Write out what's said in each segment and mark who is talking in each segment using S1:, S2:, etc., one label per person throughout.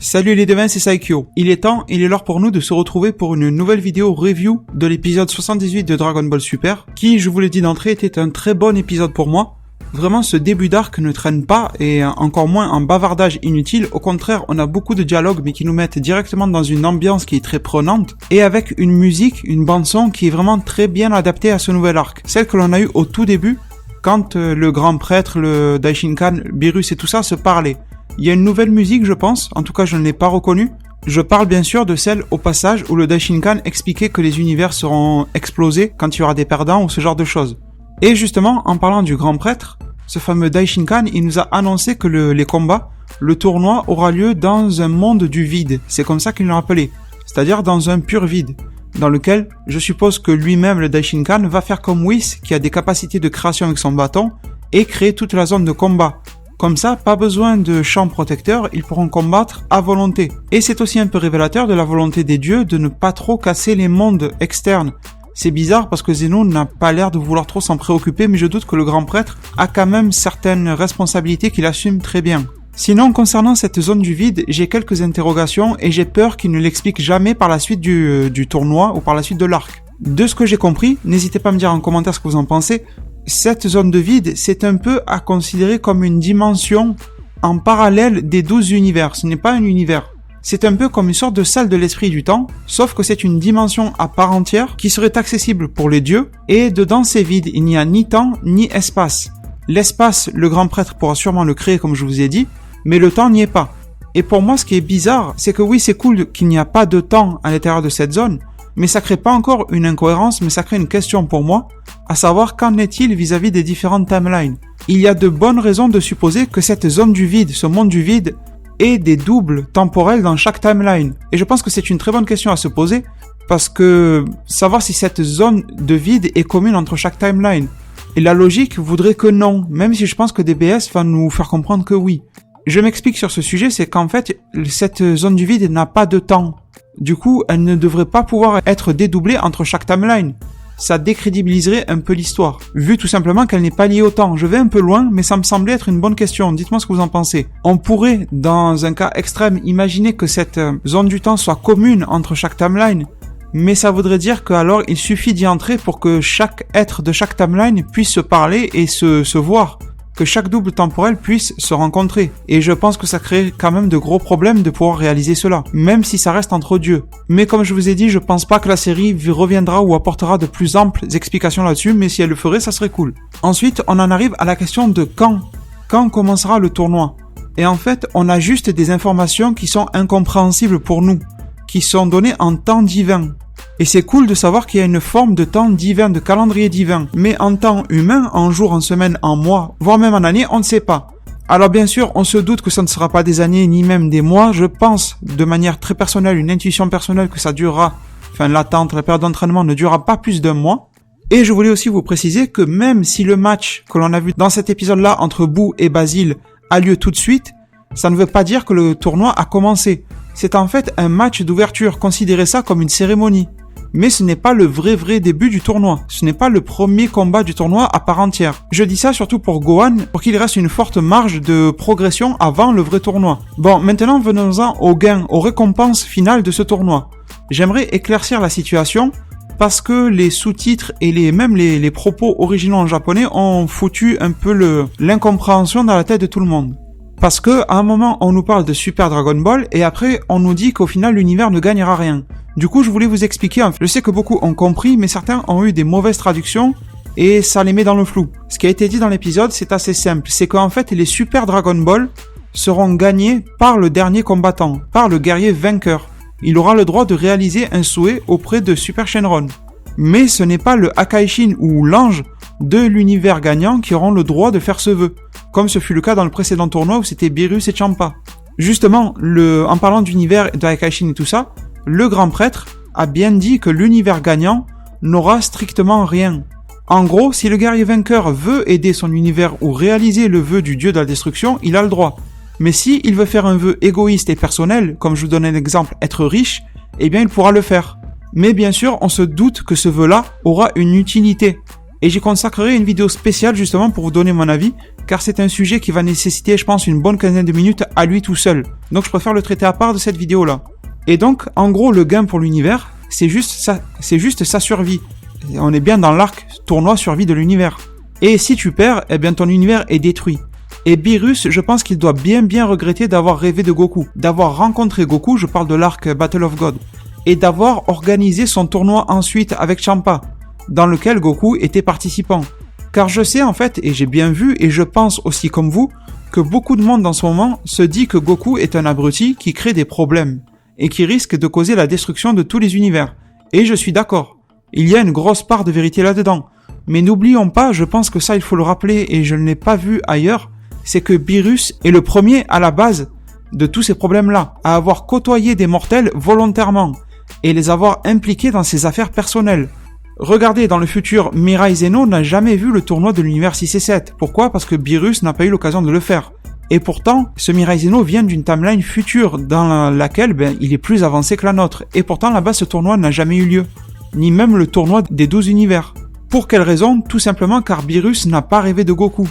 S1: Salut les devins, c'est Saikyo. Il est l'heure pour nous de se retrouver pour une nouvelle vidéo review de l'épisode 78 de Dragon Ball Super, qui, je vous l'ai dit d'entrée, était un très bon épisode pour moi. Vraiment, ce début d'arc ne traîne pas, et encore moins en bavardage inutile. Au contraire, on a beaucoup de dialogues, mais qui nous mettent directement dans une ambiance qui est très prenante, et avec une musique, une bande-son qui est vraiment très bien adaptée à ce nouvel arc. Celle que l'on a eue au tout début, quand le grand prêtre, le Daishinkan, Beerus et tout ça se parlaient. Il y a une nouvelle musique, je pense, en tout cas je ne l'ai pas reconnue. Je parle bien sûr de celle au passage où le Daishinkan expliquait que les univers seront explosés quand il y aura des perdants ou ce genre de choses. Et justement, en parlant du grand prêtre, ce fameux Daishinkan, il nous a annoncé que les combats, le tournoi aura lieu dans un monde du vide. C'est comme ça qu'il l'a appelé. C'est-à-dire dans un pur vide, dans lequel je suppose que lui-même, le Daishinkan, va faire comme Whis, qui a des capacités de création avec son bâton, et créer toute la zone de combat. Comme ça, pas besoin de champs protecteurs, ils pourront combattre à volonté. Et c'est aussi un peu révélateur de la volonté des dieux de ne pas trop casser les mondes externes. C'est bizarre parce que Zeno n'a pas l'air de vouloir trop s'en préoccuper, mais je doute que le grand prêtre a quand même certaines responsabilités qu'il assume très bien. Sinon, concernant cette zone du vide, j'ai quelques interrogations et j'ai peur qu'il ne l'explique jamais par la suite du tournoi ou par la suite de l'arc. De ce que j'ai compris, n'hésitez pas à me dire en commentaire ce que vous en pensez, cette zone de vide, c'est un peu à considérer comme une dimension en parallèle des 12 univers. Ce n'est pas un univers. C'est un peu comme une sorte de salle de l'esprit du temps, sauf que c'est une dimension à part entière qui serait accessible pour les dieux, et dedans c'est vide, il n'y a ni temps ni espace. L'espace, le grand prêtre pourra sûrement le créer comme je vous ai dit, mais le temps n'y est pas. Et pour moi ce qui est bizarre, c'est que oui c'est cool qu'il n'y a pas de temps à l'intérieur de cette zone, mais ça crée pas encore une incohérence, mais ça crée une question pour moi, à savoir qu'en est-il vis-à-vis des différentes timelines. Il y a de bonnes raisons de supposer que cette zone du vide, ce monde du vide, ait des doubles temporels dans chaque timeline. Et je pense que c'est une très bonne question à se poser, parce que savoir si cette zone de vide est commune entre chaque timeline. Et la logique voudrait que non, même si je pense que DBS va nous faire comprendre que oui. Je m'explique sur ce sujet, c'est qu'en fait, cette zone du vide n'a pas de temps. Du coup, elle ne devrait pas pouvoir être dédoublée entre chaque timeline. Ça décrédibiliserait un peu l'histoire, vu tout simplement qu'elle n'est pas liée au temps. Je vais un peu loin, mais ça me semblait être une bonne question. Dites-moi ce que vous en pensez. On pourrait, dans un cas extrême, imaginer que cette zone du temps soit commune entre chaque timeline, mais ça voudrait dire qu'alors il suffit d'y entrer pour que chaque être de chaque timeline puisse se parler et se voir. Que chaque double temporel puisse se rencontrer. Et je pense que ça crée quand même de gros problèmes de pouvoir réaliser cela, même si ça reste entre dieux. Mais comme je vous ai dit, je pense pas que la série reviendra ou apportera de plus amples explications là-dessus, mais si elle le ferait, ça serait cool. Ensuite, on en arrive à la question de quand. Quand commencera le tournoi? Et en fait, on a juste des informations qui sont incompréhensibles pour nous, qui sont données en temps divin. Et c'est cool de savoir qu'il y a une forme de temps divin, de calendrier divin. Mais en temps humain, en jours, en semaines, en mois, voire même en années, on ne sait pas. Alors bien sûr, on se doute que ça ne sera pas des années ni même des mois. Je pense, de manière très personnelle, une intuition personnelle, que ça durera, l'attente, la période d'entraînement ne durera pas plus d'1 mois. Et je voulais aussi vous préciser que même si le match que l'on a vu dans cet épisode-là entre Boo et Basile a lieu tout de suite, ça ne veut pas dire que le tournoi a commencé. C'est en fait un match d'ouverture, considérez ça comme une cérémonie. Mais ce n'est pas le vrai début du tournoi. Ce n'est pas le premier combat du tournoi à part entière. Je dis ça surtout pour Gohan, pour qu'il reste une forte marge de progression avant le vrai tournoi. Bon, maintenant venons-en au gain, aux récompenses finales de ce tournoi. J'aimerais éclaircir la situation, parce que les sous-titres et même les propos originaux en japonais ont foutu un peu l'incompréhension dans la tête de tout le monde. Parce que à un moment on nous parle de Super Dragon Ball et après on nous dit qu'au final l'univers ne gagnera rien. Du coup je voulais vous expliquer, je sais que beaucoup ont compris mais certains ont eu des mauvaises traductions et ça les met dans le flou. Ce qui a été dit dans l'épisode c'est assez simple, c'est qu'en fait les Super Dragon Ball seront gagnés par le dernier combattant, par le guerrier vainqueur. Il aura le droit de réaliser un souhait auprès de Super Shenron. Mais ce n'est pas le Akaishin ou l'ange de l'univers gagnant qui auront le droit de faire ce vœu, comme ce fut le cas dans le précédent tournoi où c'était Beerus et Champa. Justement, en parlant d'univers, de Akaishin et tout ça, le grand prêtre a bien dit que l'univers gagnant n'aura strictement rien. En gros, si le guerrier vainqueur veut aider son univers ou réaliser le vœu du dieu de la destruction, il a le droit. Mais si il veut faire un vœu égoïste et personnel, comme je vous donnais l'exemple, être riche, eh bien il pourra le faire. Mais bien sûr, on se doute que ce vœu-là aura une utilité. Et j'y consacrerai une vidéo spéciale justement pour vous donner mon avis, car c'est un sujet qui va nécessiter, je pense, une bonne quinzaine de minutes à lui tout seul. Donc je préfère le traiter à part de cette vidéo-là. Et donc, en gros, le gain pour l'univers, c'est juste sa survie. On est bien dans l'arc tournoi survie de l'univers. Et si tu perds, eh bien ton univers est détruit. Et Beerus, je pense qu'il doit bien regretter d'avoir rêvé de Goku, d'avoir rencontré Goku, je parle de l'arc Battle of God, et d'avoir organisé son tournoi ensuite avec Champa, dans lequel Goku était participant. Car je sais en fait, et j'ai bien vu, et je pense aussi comme vous, que beaucoup de monde en ce moment se dit que Goku est un abruti qui crée des problèmes, et qui risque de causer la destruction de tous les univers. Et je suis d'accord. Il y a une grosse part de vérité là-dedans. Mais n'oublions pas, je pense que ça il faut le rappeler, et je ne l'ai pas vu ailleurs, c'est que Beerus est le premier à la base de tous ces problèmes-là, à avoir côtoyé des mortels volontairement, et les avoir impliqués dans ses affaires personnelles. Regardez, dans le futur, Mirai Zeno n'a jamais vu le tournoi de l'univers 6 et 7. Pourquoi ? Parce que Beerus n'a pas eu l'occasion de le faire. Et pourtant, ce Mirai Zeno vient d'une timeline future dans laquelle il est plus avancé que la nôtre. Et pourtant, là-bas, ce tournoi n'a jamais eu lieu. Ni même le tournoi des 12 univers. Pour quelle raison ? Tout simplement car Beerus n'a pas rêvé de Goku.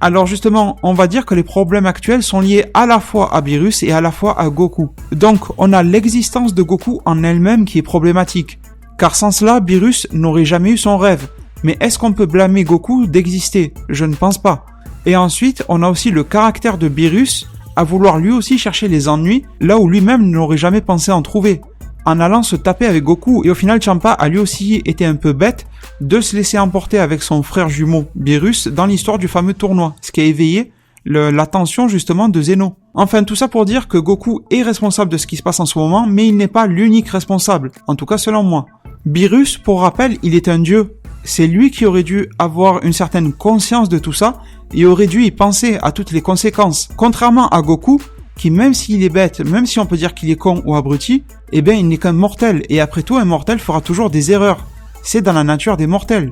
S1: Alors justement, on va dire que les problèmes actuels sont liés à la fois à Beerus et à la fois à Goku. Donc, on a l'existence de Goku en elle-même qui est problématique. Car sans cela, Beerus n'aurait jamais eu son rêve. Mais est-ce qu'on peut blâmer Goku d'exister ? Je ne pense pas. Et ensuite, on a aussi le caractère de Beerus à vouloir lui aussi chercher les ennuis, là où lui-même n'aurait jamais pensé en trouver. En allant se taper avec Goku, et au final Champa a lui aussi été un peu bête de se laisser emporter avec son frère jumeau Beerus dans l'histoire du fameux tournoi, ce qui a éveillé l'attention justement de Zeno. Enfin, tout ça pour dire que Goku est responsable de ce qui se passe en ce moment, mais il n'est pas l'unique responsable, en tout cas selon moi. Beerus, pour rappel, il est un dieu. C'est lui qui aurait dû avoir une certaine conscience de tout ça, et aurait dû y penser à toutes les conséquences. Contrairement à Goku, qui même s'il est bête, même si on peut dire qu'il est con ou abruti, eh bien il n'est qu'un mortel, et après tout un mortel fera toujours des erreurs. C'est dans la nature des mortels.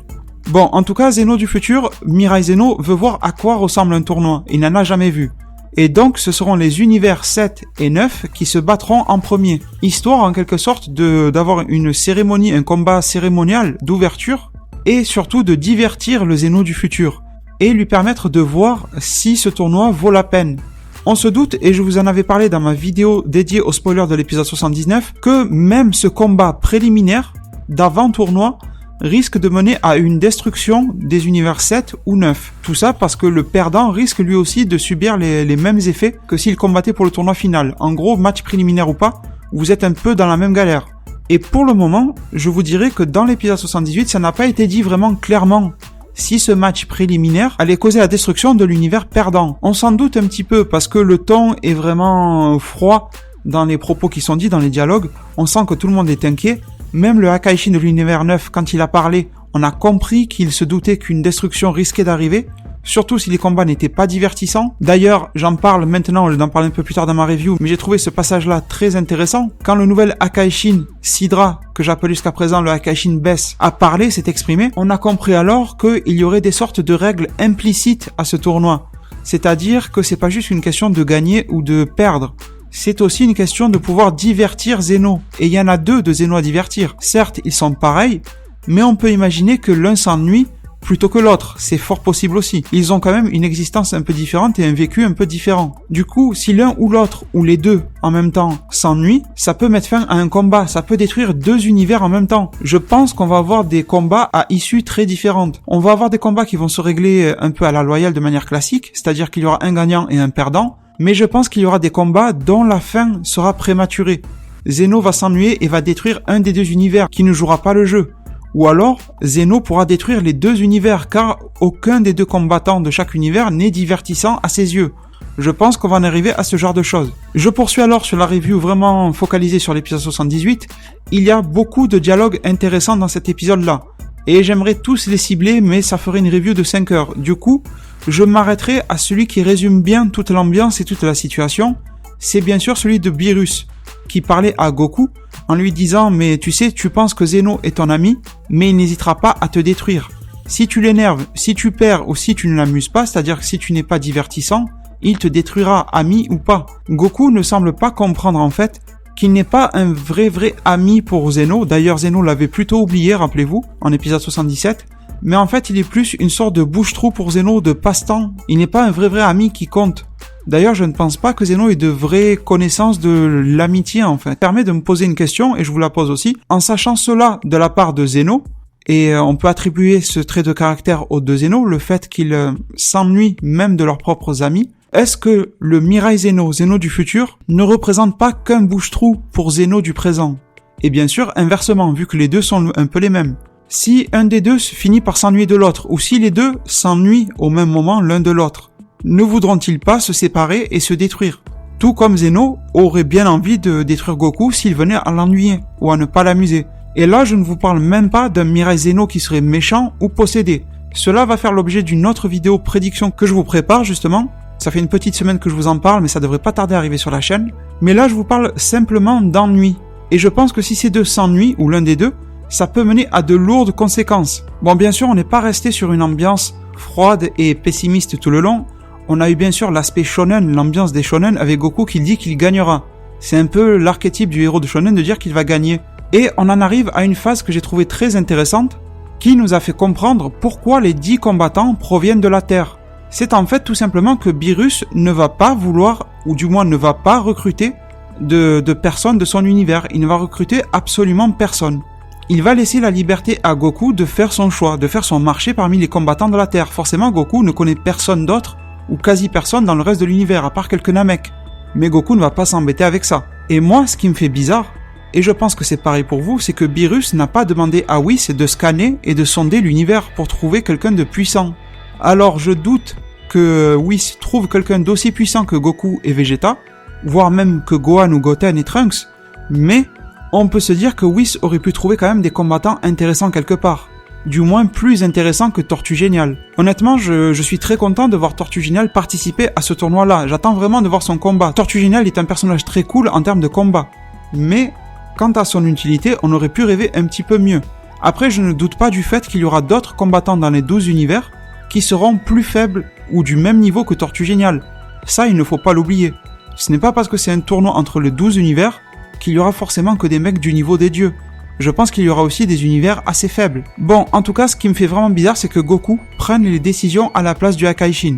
S1: Bon, en tout cas, Zeno du futur, Mirai Zeno veut voir à quoi ressemble un tournoi, il n'en a jamais vu. Et donc ce seront les univers 7 et 9 qui se battront en premier, histoire en quelque sorte d'avoir une cérémonie, un combat cérémonial d'ouverture, et surtout de divertir le Zeno du futur, et lui permettre de voir si ce tournoi vaut la peine. On se doute, et je vous en avais parlé dans ma vidéo dédiée au spoiler de l'épisode 79, que même ce combat préliminaire d'avant-tournoi risque de mener à une destruction des univers 7 ou 9. Tout ça parce que le perdant risque lui aussi de subir les mêmes effets que s'il combattait pour le tournoi final. En gros, match préliminaire ou pas, vous êtes un peu dans la même galère. Et pour le moment, je vous dirais que dans l'épisode 78, ça n'a pas été dit vraiment clairement si ce match préliminaire allait causer la destruction de l'univers perdant. On s'en doute un petit peu parce que le ton est vraiment froid dans les propos qui sont dits, dans les dialogues. On sent que tout le monde est inquiet. Même le Hakaishin de l'univers 9, quand il a parlé, on a compris qu'il se doutait qu'une destruction risquait d'arriver, surtout si les combats n'étaient pas divertissants. D'ailleurs, j'en parle maintenant, je vais en parler un peu plus tard dans ma review, mais j'ai trouvé ce passage-là très intéressant. Quand le nouvel Hakaishin, Sidra, que j'appelle jusqu'à présent le Hakaishin Bess, a parlé, s'est exprimé, on a compris alors qu'il y aurait des sortes de règles implicites à ce tournoi. C'est-à-dire que c'est pas juste une question de gagner ou de perdre. C'est aussi une question de pouvoir divertir Zeno. Et il y en a deux de Zeno à divertir. Certes, ils sont pareils, mais on peut imaginer que l'un s'ennuie plutôt que l'autre. C'est fort possible aussi. Ils ont quand même une existence un peu différente et un vécu un peu différent. Du coup, si l'un ou l'autre, ou les deux en même temps, s'ennuient, ça peut mettre fin à un combat. Ça peut détruire deux univers en même temps. Je pense qu'on va avoir des combats à issues très différentes. On va avoir des combats qui vont se régler un peu à la loyale de manière classique, c'est-à-dire qu'il y aura un gagnant et un perdant. Mais je pense qu'il y aura des combats dont la fin sera prématurée. Zeno va s'ennuyer et va détruire un des deux univers qui ne jouera pas le jeu. Ou alors, Zeno pourra détruire les deux univers car aucun des deux combattants de chaque univers n'est divertissant à ses yeux. Je pense qu'on va en arriver à ce genre de choses. Je poursuis alors sur la review vraiment focalisée sur l'épisode 78. Il y a beaucoup de dialogues intéressants dans cet épisode-là. Et j'aimerais tous les cibler, mais ça ferait une review de 5 heures. Du coup, je m'arrêterai à celui qui résume bien toute l'ambiance et toute la situation. C'est bien sûr celui de Beerus, qui parlait à Goku en lui disant « Mais tu sais, tu penses que Zeno est ton ami, mais il n'hésitera pas à te détruire. Si tu l'énerves, si tu perds ou si tu ne l'amuses pas, c'est-à-dire que si tu n'es pas divertissant, il te détruira, ami ou pas. » Goku ne semble pas comprendre en fait qu'il n'est pas un vrai ami pour Zeno. D'ailleurs, Zeno l'avait plutôt oublié, rappelez-vous, en épisode 77. mais en fait il est plus une sorte de bouche-trou pour Zeno, de passe-temps. Il n'est pas un vrai ami qui compte. D'ailleurs, je ne pense pas que Zeno ait de vraies connaissances de l'amitié en fait. Ça permet de me poser une question, et je vous la pose aussi. En sachant cela de la part de Zeno, et on peut attribuer ce trait de caractère aux deux Zeno, le fait qu'ils s'ennuient même de leurs propres amis, est-ce que le Mirai Zeno, Zeno du futur, ne représente pas qu'un bouche-trou pour Zeno du présent? Et bien sûr, inversement, vu que les deux sont un peu les mêmes. Si un des deux finit par s'ennuyer de l'autre, ou si les deux s'ennuient au même moment l'un de l'autre, ne voudront-ils pas se séparer et se détruire? Tout comme Zeno aurait bien envie de détruire Goku s'il venait à l'ennuyer, ou à ne pas l'amuser. Et là, je ne vous parle même pas d'un Mirai Zeno qui serait méchant ou possédé. Cela va faire l'objet d'une autre vidéo prédiction que je vous prépare justement. Ça fait une petite semaine que je vous en parle, mais ça devrait pas tarder à arriver sur la chaîne. Mais là, je vous parle simplement d'ennui. Et je pense que si ces deux s'ennuient, ou l'un des deux, ça peut mener à de lourdes conséquences. Bon, bien sûr, on n'est pas resté sur une ambiance froide et pessimiste tout le long. On a eu bien sûr l'aspect shonen, l'ambiance des shonen avec Goku qui dit qu'il gagnera. C'est un peu l'archétype du héros de shonen de dire qu'il va gagner. Et on en arrive à une phase que j'ai trouvée très intéressante, qui nous a fait comprendre pourquoi les 10 combattants proviennent de la Terre. C'est en fait tout simplement que Beerus ne va pas vouloir, ou du moins ne va pas recruter de personnes de son univers. Il ne va recruter absolument personne. Il va laisser la liberté à Goku de faire son choix, de faire son marché parmi les combattants de la Terre. Forcément, Goku ne connaît personne d'autre, ou quasi personne dans le reste de l'univers, à part quelques Namek. Mais Goku ne va pas s'embêter avec ça. Et moi, ce qui me fait bizarre, et je pense que c'est pareil pour vous, c'est que Beerus n'a pas demandé à Whis de scanner et de sonder l'univers pour trouver quelqu'un de puissant. Alors je doute que Whis trouve quelqu'un d'aussi puissant que Goku et Vegeta, voire même que Gohan ou Goten et Trunks, mais on peut se dire que Whis aurait pu trouver quand même des combattants intéressants quelque part. Du moins plus intéressants que Tortue Génial. Honnêtement, je suis très content de voir Tortue Génial participer à ce tournoi-là. J'attends vraiment de voir son combat. Tortue Génial est un personnage très cool en termes de combat. Mais, quant à son utilité, on aurait pu rêver un petit peu mieux. Après, je ne doute pas du fait qu'il y aura d'autres combattants dans les 12 univers qui seront plus faibles ou du même niveau que Tortue Génial. Ça, il ne faut pas l'oublier. Ce n'est pas parce que c'est un tournoi entre les 12 univers qu'il y aura forcément que des mecs du niveau des dieux. Je pense qu'il y aura aussi des univers assez faibles. Bon, en tout cas, ce qui me fait vraiment bizarre, c'est que Goku prenne les décisions à la place du Hakaishin.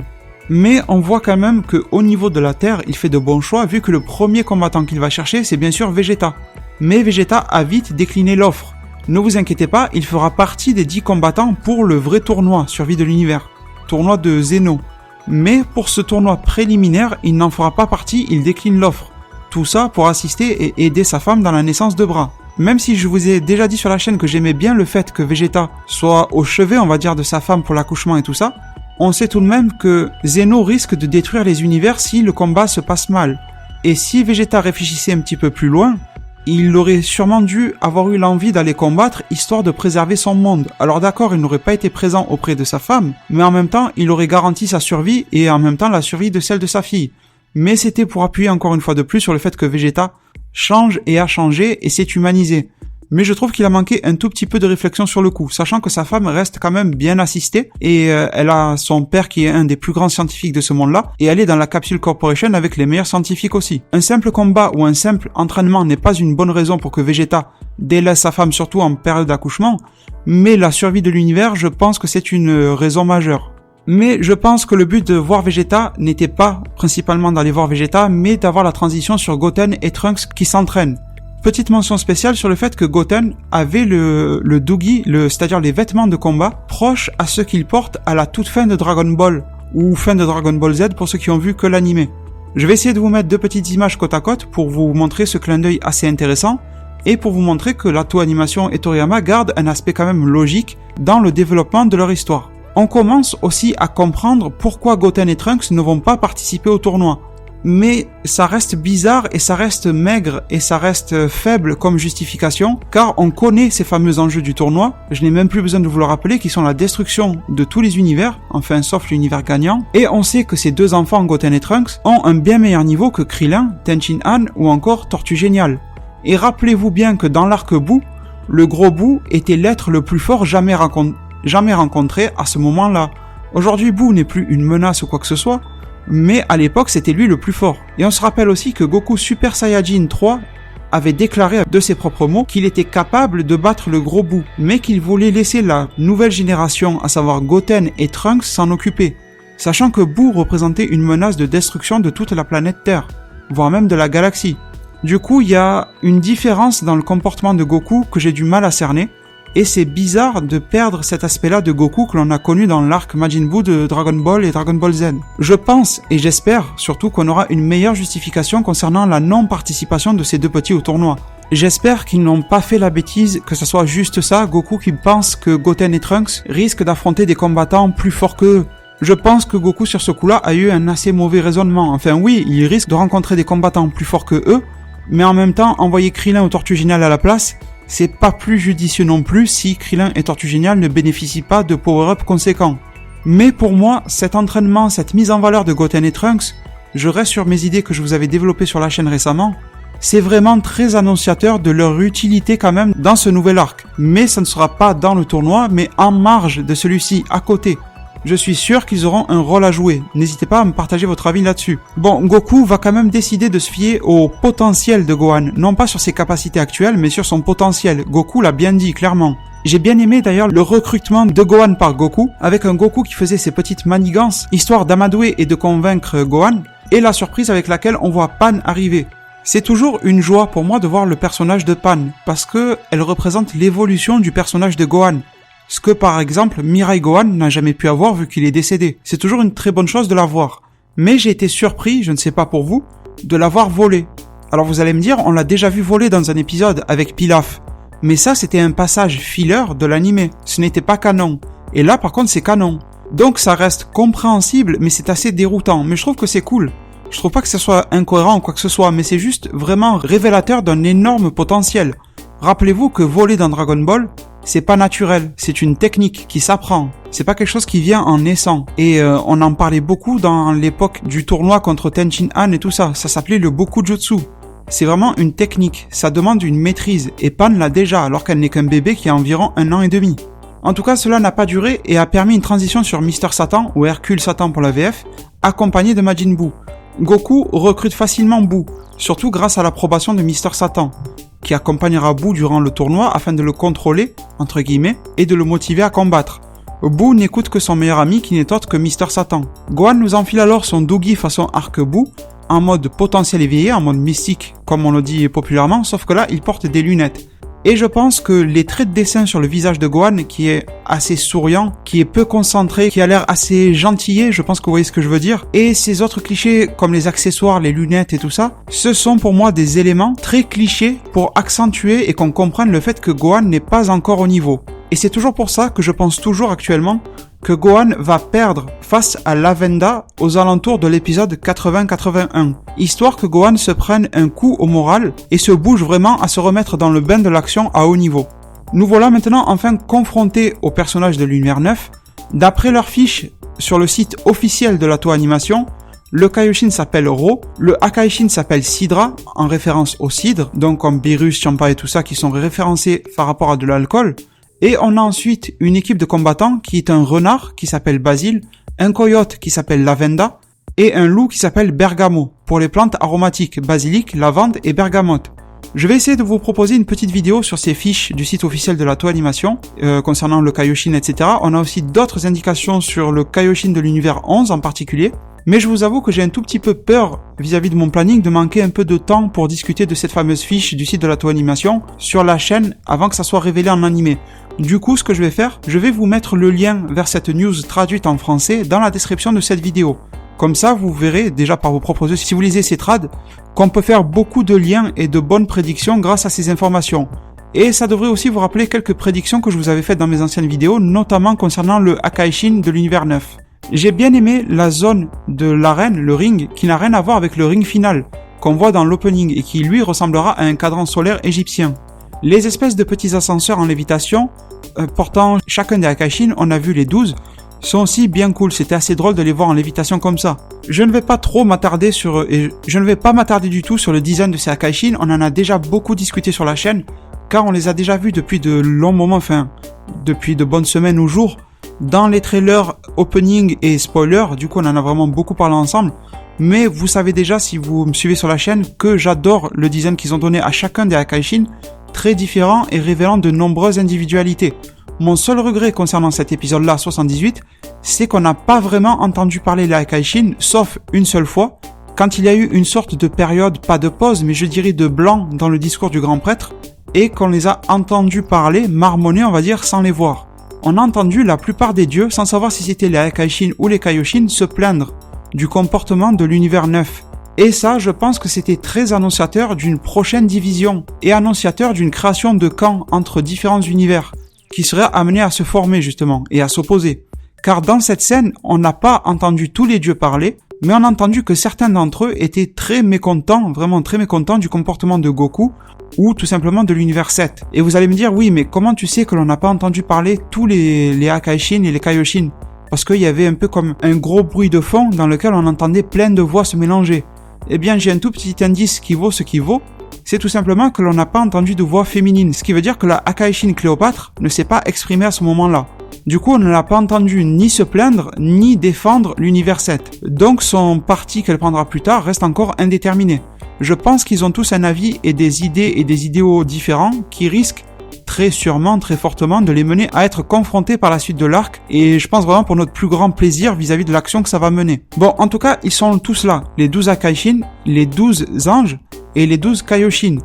S1: Mais on voit quand même qu'au niveau de la Terre, il fait de bons choix, vu que le premier combattant qu'il va chercher, c'est bien sûr Vegeta. Mais Vegeta a vite décliné l'offre. Ne vous inquiétez pas, il fera partie des 10 combattants pour le vrai tournoi, survie de l'univers. Tournoi de Zeno. Mais pour ce tournoi préliminaire, il n'en fera pas partie, il décline l'offre. Tout ça pour assister et aider sa femme dans la naissance de bras. Même si je vous ai déjà dit sur la chaîne que j'aimais bien le fait que Vegeta soit au chevet, on va dire, de sa femme pour l'accouchement et tout ça, on sait tout de même que Zeno risque de détruire les univers si le combat se passe mal. Et si Vegeta réfléchissait un petit peu plus loin, il aurait sûrement dû avoir eu l'envie d'aller combattre histoire de préserver son monde. Alors d'accord, il n'aurait pas été présent auprès de sa femme, mais en même temps, il aurait garanti sa survie et en même temps la survie de celle de sa fille. Mais c'était pour appuyer encore une fois de plus sur le fait que Vegeta change et a changé et s'est humanisé. Mais je trouve qu'il a manqué un tout petit peu de réflexion sur le coup, sachant que sa femme reste quand même bien assistée et elle a son père qui est un des plus grands scientifiques de ce monde-là et elle est dans la Capsule Corporation avec les meilleurs scientifiques aussi. Un simple combat ou un simple entraînement n'est pas une bonne raison pour que Vegeta délaisse sa femme, surtout en période d'accouchement, mais la survie de l'univers, je pense que c'est une raison majeure. Mais je pense que le but de voir Vegeta n'était pas principalement d'aller voir Vegeta, mais d'avoir la transition sur Goten et Trunks qui s'entraînent. Petite mention spéciale sur le fait que Goten avait le Doogie, c'est-à-dire les vêtements de combat, proches à ceux qu'il porte à la toute fin de Dragon Ball, ou fin de Dragon Ball Z pour ceux qui ont vu que l'animé. Je vais essayer de vous mettre 2 petites images côte à côte pour vous montrer ce clin d'œil assez intéressant, et pour vous montrer que la Toei Animation et Toriyama gardent un aspect quand même logique dans le développement de leur histoire. On commence aussi à comprendre pourquoi Goten et Trunks ne vont pas participer au tournoi. Mais ça reste bizarre et ça reste maigre et ça reste faible comme justification, car on connaît ces fameux enjeux du tournoi, je n'ai même plus besoin de vous le rappeler, qui sont la destruction de tous les univers, enfin sauf l'univers gagnant, et on sait que ces deux enfants, Goten et Trunks, ont un bien meilleur niveau que Krillin, Tenshin Han ou encore Tortue Génial. Et rappelez-vous bien que dans l'arc Boo, le gros Boo était l'être le plus fort jamais rencontré à ce moment-là. Aujourd'hui, Boo n'est plus une menace ou quoi que ce soit, mais à l'époque c'était lui le plus fort. Et on se rappelle aussi que Goku Super Saiyajin 3 avait déclaré de ses propres mots qu'il était capable de battre le gros Boo, mais qu'il voulait laisser la nouvelle génération, à savoir Goten et Trunks, s'en occuper, sachant que Boo représentait une menace de destruction de toute la planète Terre, voire même de la galaxie. Du coup, il y a une différence dans le comportement de Goku que j'ai du mal à cerner, et c'est bizarre de perdre cet aspect-là de Goku que l'on a connu dans l'arc Majin Buu de Dragon Ball et Dragon Ball Z. Je pense, et j'espère surtout qu'on aura une meilleure justification concernant la non-participation de ces deux petits au tournoi. J'espère qu'ils n'ont pas fait la bêtise, que ce soit juste ça, Goku qui pense que Goten et Trunks risquent d'affronter des combattants plus forts qu'eux. Je pense que Goku sur ce coup-là a eu un assez mauvais raisonnement. Enfin oui, il risque de rencontrer des combattants plus forts que eux, mais en même temps, envoyer Krillin au Tortue Géniale à la place, c'est pas plus judicieux non plus si Krillin et Tortue Géniale ne bénéficient pas de power-up conséquents. Mais pour moi, cet entraînement, cette mise en valeur de Goten et Trunks, je reste sur mes idées que je vous avais développées sur la chaîne récemment, c'est vraiment très annonciateur de leur utilité quand même dans ce nouvel arc. Mais ça ne sera pas dans le tournoi, mais en marge de celui-ci, à côté. Je suis sûr qu'ils auront un rôle à jouer. N'hésitez pas à me partager votre avis là-dessus. Bon, Goku va quand même décider de se fier au potentiel de Gohan. Non pas sur ses capacités actuelles, mais sur son potentiel. Goku l'a bien dit, clairement. J'ai bien aimé d'ailleurs le recrutement de Gohan par Goku, avec un Goku qui faisait ses petites manigances, histoire d'amadouer et de convaincre Gohan, et la surprise avec laquelle on voit Pan arriver. C'est toujours une joie pour moi de voir le personnage de Pan, parce que elle représente l'évolution du personnage de Gohan. Ce que par exemple Mirai Gohan n'a jamais pu avoir vu qu'il est décédé. C'est toujours une très bonne chose de l'avoir. Mais j'ai été surpris, je ne sais pas pour vous, de l'avoir volé. Alors vous allez me dire, on l'a déjà vu voler dans un épisode avec Pilaf. Mais ça c'était un passage filler de l'animé, ce n'était pas canon. Et là par contre c'est canon. Donc ça reste compréhensible mais c'est assez déroutant. Mais je trouve que c'est cool. Je trouve pas que ce soit incohérent ou quoi que ce soit, mais c'est juste vraiment révélateur d'un énorme potentiel. Rappelez-vous que voler dans Dragon Ball, c'est pas naturel, c'est une technique qui s'apprend. C'est pas quelque chose qui vient en naissant. Et on en parlait beaucoup dans l'époque du tournoi contre Tenshin Han et tout ça. Ça s'appelait le Bokujutsu. C'est vraiment une technique, ça demande une maîtrise. Et Pan l'a déjà, alors qu'elle n'est qu'un bébé qui a environ 1 an et demi. En tout cas, cela n'a pas duré et a permis une transition sur Mister Satan, ou Hercule Satan pour la VF, accompagné de Majin Buu. Goku recrute facilement Buu, surtout grâce à l'approbation de Mister Satan, qui accompagnera Buu durant le tournoi afin de le contrôler, entre guillemets, et de le motiver à combattre. Buu n'écoute que son meilleur ami qui n'est autre que Mister Satan. Gohan nous enfile alors son Doogie façon arc Buu, en mode potentiel éveillé, en mode mystique, comme on le dit populairement, sauf que là, il porte des lunettes. Et je pense que les traits de dessin sur le visage de Gohan, qui est assez souriant, qui est peu concentré, qui a l'air assez gentillé, je pense que vous voyez ce que je veux dire, et ces autres clichés comme les accessoires, les lunettes et tout ça, ce sont pour moi des éléments très clichés pour accentuer et qu'on comprenne le fait que Gohan n'est pas encore au niveau. Et c'est toujours pour ça que je pense toujours actuellement que Gohan va perdre face à Lavenda aux alentours de l'épisode 80-81, histoire que Gohan se prenne un coup au moral et se bouge vraiment à se remettre dans le bain de l'action à haut niveau. Nous voilà maintenant enfin confrontés aux personnages de l'univers 9. D'après leur fiche sur le site officiel de la Toei Animation, le Kaioshin s'appelle Ro, le Akaishin s'appelle Sidra, en référence au cidre, donc comme Beerus, Champa et tout ça qui sont référencés par rapport à de l'alcool. Et on a ensuite une équipe de combattants qui est un renard qui s'appelle Basile, un coyote qui s'appelle Lavenda et un loup qui s'appelle Bergamo pour les plantes aromatiques, basilic, lavande et bergamote. Je vais essayer de vous proposer une petite vidéo sur ces fiches du site officiel de la Toei Animation concernant le Kaioshin, etc. On a aussi d'autres indications sur le Kaioshin de l'univers 11 en particulier. Mais je vous avoue que j'ai un tout petit peu peur vis-à-vis de mon planning de manquer un peu de temps pour discuter de cette fameuse fiche du site de la Toei Animation sur la chaîne avant que ça soit révélé en animé. Du coup, ce que je vais faire, je vais vous mettre le lien vers cette news traduite en français dans la description de cette vidéo. Comme ça, vous verrez déjà par vos propres yeux, si vous lisez ces trades, qu'on peut faire beaucoup de liens et de bonnes prédictions grâce à ces informations. Et ça devrait aussi vous rappeler quelques prédictions que je vous avais faites dans mes anciennes vidéos, notamment concernant le Akaishin de l'univers 9. J'ai bien aimé la zone de l'arène, le ring, qui n'a rien à voir avec le ring final, qu'on voit dans l'opening et qui lui ressemblera à un cadran solaire égyptien. Les espèces de petits ascenseurs en lévitation, portant chacun des Akaishin, on a vu les 12, sont aussi bien cool, c'était assez drôle de les voir en lévitation comme ça. Je ne vais pas trop m'attarder du tout sur le design de ces Akaishin, on en a déjà beaucoup discuté sur la chaîne, car on les a déjà vus depuis de longs moments, depuis de bonnes semaines ou jours, dans les trailers, opening et spoilers, du coup on en a vraiment beaucoup parlé ensemble. mais vous savez déjà, si vous me suivez sur la chaîne, que j'adore le design qu'ils ont donné à chacun des Akaishin, très différent et révélant de nombreuses individualités. Mon seul regret concernant cet épisode-là, 78, c'est qu'on n'a pas vraiment entendu parler les Akaishin, sauf une seule fois, quand il y a eu une sorte de période, pas de pause, mais je dirais de blanc dans le discours du grand prêtre, et qu'on les a entendus parler, marmonner, on va dire, sans les voir. On a entendu la plupart des dieux, sans savoir si c'était les Akaishin ou les Kaioshin, se plaindre du comportement de l'univers 9. Et ça, je pense que c'était très annonciateur d'une prochaine division, et annonciateur d'une création de camps entre différents univers, qui seraient amenés à se former justement, et à s'opposer. Car dans cette scène, on n'a pas entendu tous les dieux parler, mais on a entendu que certains d'entre eux étaient très mécontents, vraiment très mécontents du comportement de Goku, ou tout simplement de l'univers 7. Et vous allez me dire, oui, mais comment tu sais que l'on n'a pas entendu parler tous les Akaishin et les Kaioshin? Parce qu'il y avait un peu comme un gros bruit de fond dans lequel on entendait plein de voix se mélanger. Eh bien, j'ai un tout petit indice qui vaut ce qui vaut. C'est tout simplement que l'on n'a pas entendu de voix féminine, ce qui veut dire que la Akaishin Cléopâtre ne s'est pas exprimée à ce moment-là. Du coup, on ne l'a pas entendu ni se plaindre, ni défendre l'univers 7. Donc son parti qu'elle prendra plus tard reste encore indéterminé. Je pense qu'ils ont tous un avis et des idées et des idéaux différents qui risquent très sûrement, très fortement de les mener à être confrontés par la suite de l'arc, et je pense vraiment pour notre plus grand plaisir vis-à-vis de l'action que ça va mener. Bon, en tout cas, ils sont tous là, les 12 Akaishin, les 12 anges et les 12 Kaioshin,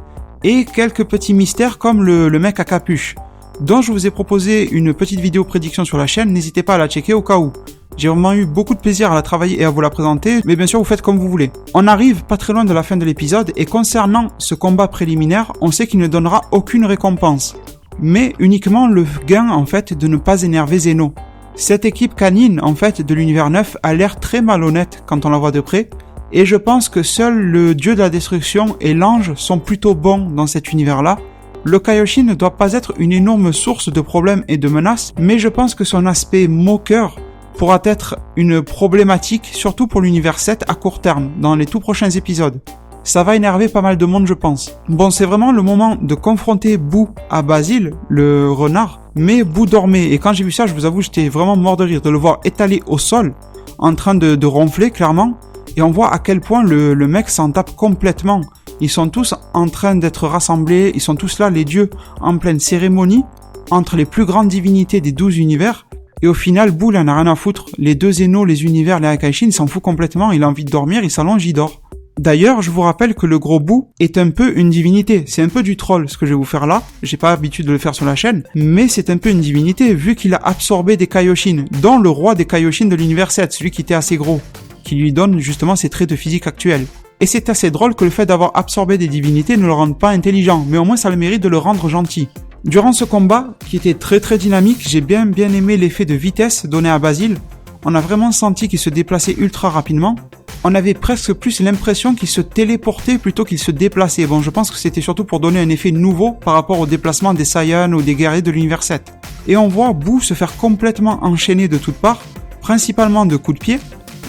S1: et quelques petits mystères comme le mec à capuche, dont je vous ai proposé une petite vidéo prédiction sur la chaîne, n'hésitez pas à la checker au cas où. J'ai vraiment eu beaucoup de plaisir à la travailler et à vous la présenter, mais bien sûr vous faites comme vous voulez. On arrive pas très loin de la fin de l'épisode, et concernant ce combat préliminaire, on sait qu'il ne donnera aucune récompense, mais uniquement le gain en fait de ne pas énerver Zeno. Cette équipe canine en fait de l'univers 9 a l'air très malhonnête quand on la voit de près, et je pense que seul le dieu de la destruction et l'ange sont plutôt bons dans cet univers-là. Le Kaioshin ne doit pas être une énorme source de problèmes et de menaces, mais je pense que son aspect moqueur pourra être une problématique, surtout pour l'univers 7 à court terme, dans les tout prochains épisodes. Ça va énerver pas mal de monde, je pense. Bon, c'est vraiment le moment de confronter Boo à Basile, le renard, mais Boo dormait, et quand j'ai vu ça, je vous avoue, j'étais vraiment mort de rire de le voir étalé au sol, en train de ronfler, clairement, et on voit à quel point le mec s'en tape complètement. Ils sont tous en train d'être rassemblés, ils sont tous là, les dieux, en pleine cérémonie, entre les plus grandes divinités des 12 univers, et au final, Boo, il en a rien à foutre. Les deux Zeno, les univers, les Akaishin, il s'en fout complètement, il a envie de dormir, il s'allonge, il dort. D'ailleurs, je vous rappelle que le gros Boo est un peu une divinité, c'est un peu du troll ce que je vais vous faire là, j'ai pas l'habitude de le faire sur la chaîne, mais c'est un peu une divinité vu qu'il a absorbé des Kaioshin, dont le roi des Kaioshin de l'univers 7, celui qui était assez gros, qui lui donne justement ses traits de physique actuels. Et c'est assez drôle que le fait d'avoir absorbé des divinités ne le rende pas intelligent, mais au moins ça le mérite de le rendre gentil. Durant ce combat, qui était très dynamique, j'ai bien aimé l'effet de vitesse donné à Basile. On a vraiment senti qu'il se déplaçait ultra rapidement. On avait presque plus l'impression qu'il se téléportait plutôt qu'il se déplaçait. Bon, je pense que c'était surtout pour donner un effet nouveau par rapport au déplacement des Saiyans ou des guerriers de l'univers 7. Et on voit Boo se faire complètement enchaîner de toutes parts, principalement de coups de pied,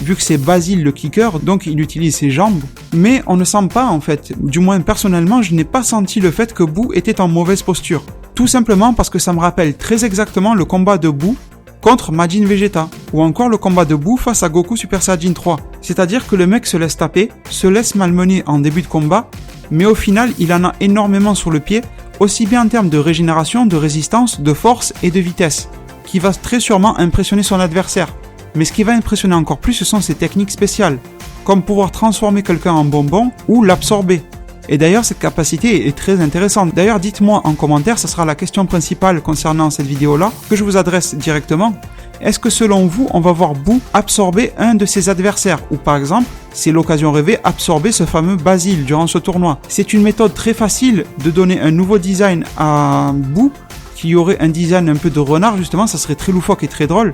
S1: vu que c'est Basile le kicker, donc il utilise ses jambes. Mais on ne sent pas en fait, du moins personnellement, je n'ai pas senti le fait que Boo était en mauvaise posture. Tout simplement parce que ça me rappelle très exactement le combat de Boo contre Majin Vegeta, ou encore le combat de Boo face à Goku Super Saiyajin 3. C'est-à-dire que le mec se laisse taper, se laisse malmener en début de combat, mais au final il en a énormément sur le pied, aussi bien en termes de régénération, de résistance, de force et de vitesse, qui va très sûrement impressionner son adversaire. Mais ce qui va impressionner encore plus, ce sont ses techniques spéciales, comme pouvoir transformer quelqu'un en bonbon ou l'absorber. Et d'ailleurs, cette capacité est très intéressante. D'ailleurs, dites-moi en commentaire, ça sera la question principale concernant cette vidéo-là, que je vous adresse directement. Est-ce que selon vous, on va voir Boo absorber un de ses adversaires? Ou par exemple, c'est l'occasion rêvée, absorber ce fameux Basile durant ce tournoi. C'est une méthode très facile de donner un nouveau design à Boo, qui aurait un design un peu de renard justement, ça serait très loufoque et très drôle.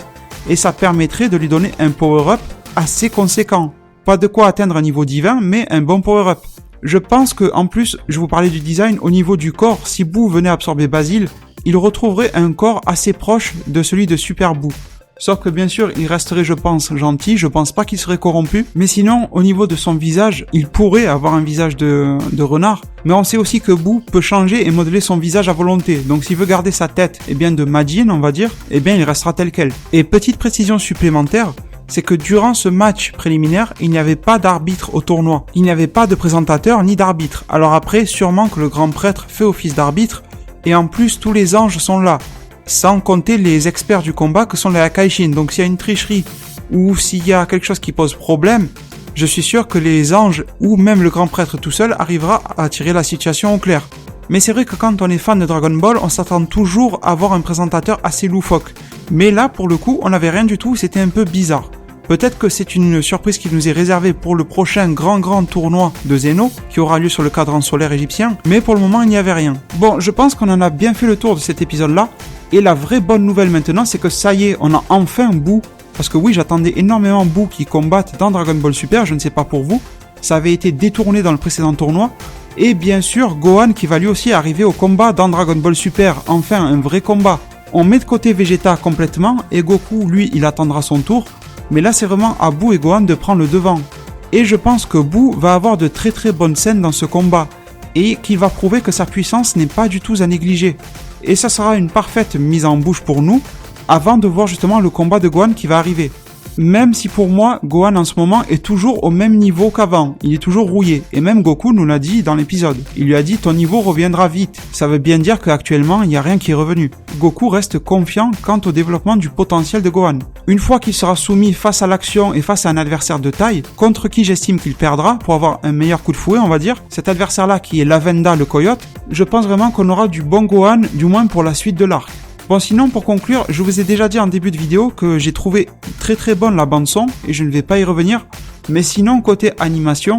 S1: Et ça permettrait de lui donner un power-up assez conséquent. Pas de quoi atteindre un niveau divin, mais un bon power-up. Je pense que, en plus, je vous parlais du design, au niveau du corps, si Boo venait absorber Basile, il retrouverait un corps assez proche de celui de Super Boo. Sauf que bien sûr, il resterait, je pense, gentil, je pense pas qu'il serait corrompu, mais sinon, au niveau de son visage, il pourrait avoir un visage de renard, mais on sait aussi que Boo peut changer et modeler son visage à volonté, donc s'il veut garder sa tête, eh bien de Majin, on va dire, eh bien il restera tel quel. Et petite précision supplémentaire, c'est que durant ce match préliminaire, il n'y avait pas d'arbitre au tournoi. Il n'y avait pas de présentateur ni d'arbitre. Alors après, sûrement que le grand prêtre fait office d'arbitre, et en plus tous les anges sont là. Sans compter les experts du combat que sont les Akaishin. Donc s'il y a une tricherie, ou s'il y a quelque chose qui pose problème, je suis sûr que les anges, ou même le grand prêtre tout seul, arrivera à tirer la situation au clair. Mais c'est vrai que quand on est fan de Dragon Ball, on s'attend toujours à avoir un présentateur assez loufoque. Mais là, pour le coup, on n'avait rien du tout, c'était un peu bizarre. Peut-être que c'est une surprise qui nous est réservée pour le prochain grand tournoi de Zeno, qui aura lieu sur le cadran solaire égyptien, mais pour le moment, il n'y avait rien. Bon, je pense qu'on en a bien fait le tour de cet épisode-là, et la vraie bonne nouvelle maintenant, c'est que ça y est, on a enfin Boo. Parce que oui, j'attendais énormément Boo qui combatte dans Dragon Ball Super, je ne sais pas pour vous, ça avait été détourné dans le précédent tournoi, et bien sûr, Gohan qui va lui aussi arriver au combat dans Dragon Ball Super, enfin un vrai combat. On met de côté Vegeta complètement, et Goku, lui, il attendra son tour, mais là c'est vraiment à Boo et Gohan de prendre le devant. Et je pense que Boo va avoir de très bonnes scènes dans ce combat, et qu'il va prouver que sa puissance n'est pas du tout à négliger. Et ça sera une parfaite mise en bouche pour nous, avant de voir justement le combat de Gohan qui va arriver. Même si pour moi, Gohan en ce moment est toujours au même niveau qu'avant, il est toujours rouillé, et même Goku nous l'a dit dans l'épisode. Il lui a dit « ton niveau reviendra vite », ça veut bien dire qu'actuellement il n'y a rien qui est revenu. Goku reste confiant quant au développement du potentiel de Gohan. Une fois qu'il sera soumis face à l'action et face à un adversaire de taille, contre qui j'estime qu'il perdra pour avoir un meilleur coup de fouet on va dire, cet adversaire-là qui est Lavenda le coyote, je pense vraiment qu'on aura du bon Gohan, du moins pour la suite de l'arc. Bon sinon pour conclure, je vous ai déjà dit en début de vidéo que j'ai trouvé très bonne la bande son et je ne vais pas y revenir, mais sinon côté animation,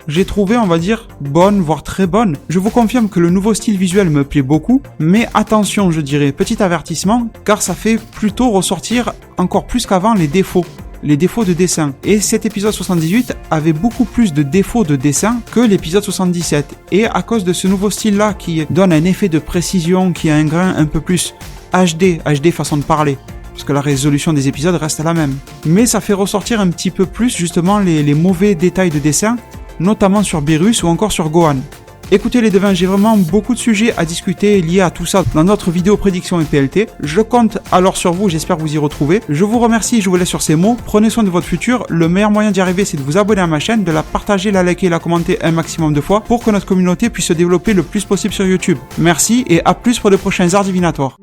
S1: j'ai trouvé on va dire bonne voire très bonne. Je vous confirme que le nouveau style visuel me plaît beaucoup, mais attention je dirais, petit avertissement, car ça fait plutôt ressortir encore plus qu'avant les défauts de dessin. Et cet épisode 78 avait beaucoup plus de défauts de dessin que l'épisode 77. Et à cause de ce nouveau style-là qui donne un effet de précision, qui a un grain un peu plus HD façon de parler, parce que la résolution des épisodes reste la même. Mais ça fait ressortir un petit peu plus justement les mauvais détails de dessin, notamment sur Beerus ou encore sur Gohan. Écoutez les devins, j'ai vraiment beaucoup de sujets à discuter liés à tout ça dans notre vidéo prédiction et PLT. Je compte alors sur vous, j'espère vous y retrouver. Je vous remercie, je vous laisse sur ces mots. Prenez soin de votre futur. Le meilleur moyen d'y arriver, c'est de vous abonner à ma chaîne, de la partager, la liker et la commenter un maximum de fois pour que notre communauté puisse se développer le plus possible sur YouTube. Merci et à plus pour de prochains arts divinatoires.